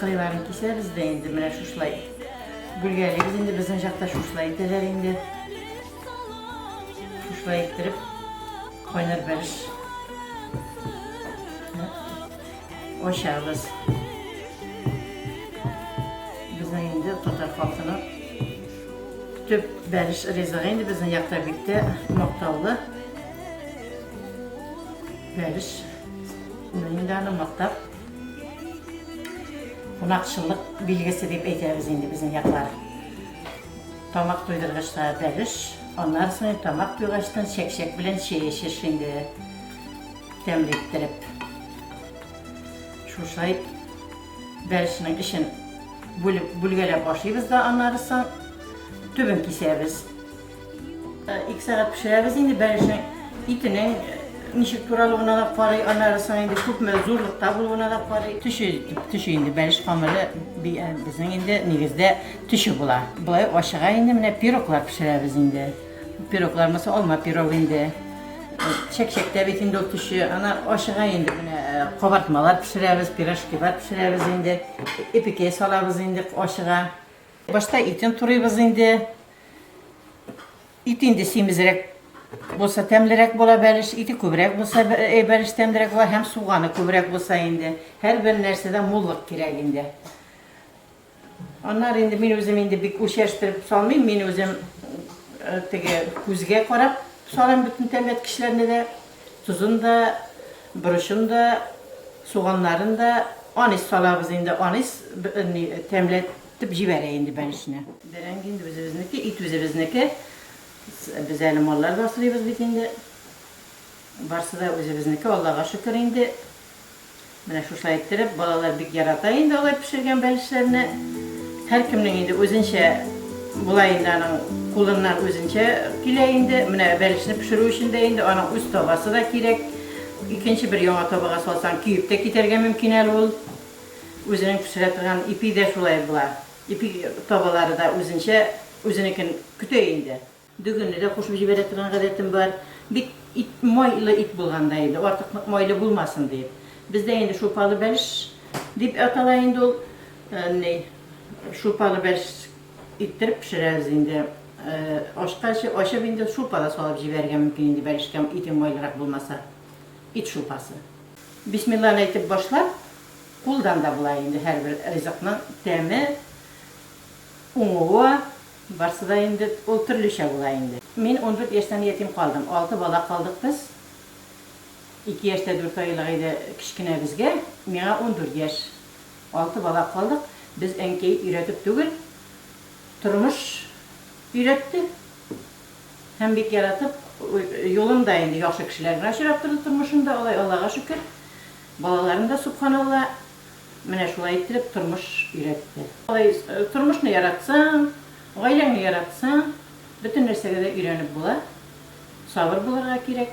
kıyıların kise biz de indi mine şuşlay. Gülgeliyiz indi bizim jakta şuşlay itiler indi. Şuşlay ittirip koynar beriş. Oşağız. Bizim indi tutar faltını. Tüp beriş rezağı indi bizim yakta bitti noktalı. Beriş. Indi anı maktab. Qonaqçılıq bilgisi deyip eytəriz indi bizim yaklar. Tomaq duydurğaçta beriş. Onlar sonra tomaq duyğaçtan şek bilen şişir şimdi. Temliktirip. Şuşlayıp berişinin işin bulgele başlayız da anlarsan tübün kiseriz. 2 saat pişireriz indi berişin itinin nişik turalığına da parayı anlarsan indi çok mezurlukta bulğuna da parayı tüşü indi beriş kamerı bizim indi nigizde tüşü bula. Bulay aşağı indi mine piroklar pişireriz indi. Piroklar mesela olma pirog indi. Çek bitinde o tüşü ana aşağı indi mine kobartmalar pişireriz, piraşkiler pişireriz indi. İpike salarız indi aşağı. Başta itin turuyuz indi. İt indi simizerek bolsa temlerek bola beriş, iti kübrek bolsa beriş temlerek var hem soğanı kübrek bolsa indi. Her bir nersede mulluk kirek indi. Onlar indi men özüm indi bir uçeriştirip salmayayım, men özüm kuzge qarab salam bütün temet kişilerine de tuzun da, buruşun da, soğanların da anis salabız indi, anis temletip jibere indi berişine. Dereng indi özümüzdeki, it özümüzdeki. Biz mallar basırıyız bitinde. Varsa da özümüzdeki Allah'a şükür indi. Mine şuşla ettirip balalar bir yarata indi olay pişirgen belişlerine. Her kiminin indi özünçe bulayındanın kulunlar özünçe kile indi. Mine belişini pişiriyor işinde indi. Onun üst tabası da kirek. İkinci bir yona tabağa salsan kiyip de giderge mümkün ol. Özünün pişiretilen ipi de şulay bular. İpi tabaları da özünçe özününkün kütüğü indi. Düğünde de hoş bir jiberettiren gadetim var. Bir moyla it bulgandaydı. Artık moyla bulmasın deyip. Bizde indi şupalı beriş deyip atalayın ol şupalı beriş ittirip pişireriz indi. Aşağı bindi şupala salıp jibergen mümkün indi berişken itin moylarak bulmasa. İt şupası. Bismillah'ını etip başlar. Kuldan da bulayındı her bir rızıkla temi. Umuğu varsa da indi, o türlü şey bulayındı. Ben 14 yaştan yetim kaldım. 6 bala kaldık biz. 2 yaşta 4 aylıqıydı kişkine bizge. Mena 14 yaş. 6 bala kaldık. Biz enkeyi üretip tügül. Turmuş üretti. Hem bir yaratıp yolunda indi yaxşı kişiler raşıraptırdı turmuşunda. Allah'a şükür. Balaların da subhanallah. Mene şulay ettirip turmuş üretti. Turmuşunu yaratsan, aileni yaratsan, bütün neslige de öğrenip bula. Sabır bularga gerek.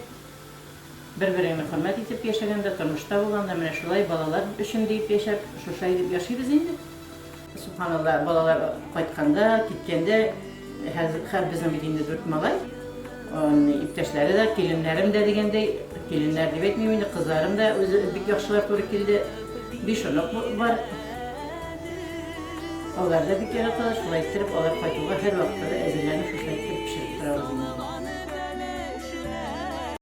Birbirini hürmet etip yaşaganda, turmuşta bulganda mene şulay balalar üçün deyip yaşar, şuşay deyip yaşayırız indi. Subhanallah, balalar qaytkanda, gitkende, her bizim bildiğinde 4 malay. İpteşleri de, gelinlerim de degende, gelinler deyip etmeyeyim, kızlarım da bir yaşlılar doğru geldi. Bir şunluk var. Onlar da bir kere kadar şulay ettirip, onlar qaytığa her vaxtda da ezirlerini şuşla ettirip pişirip durarız.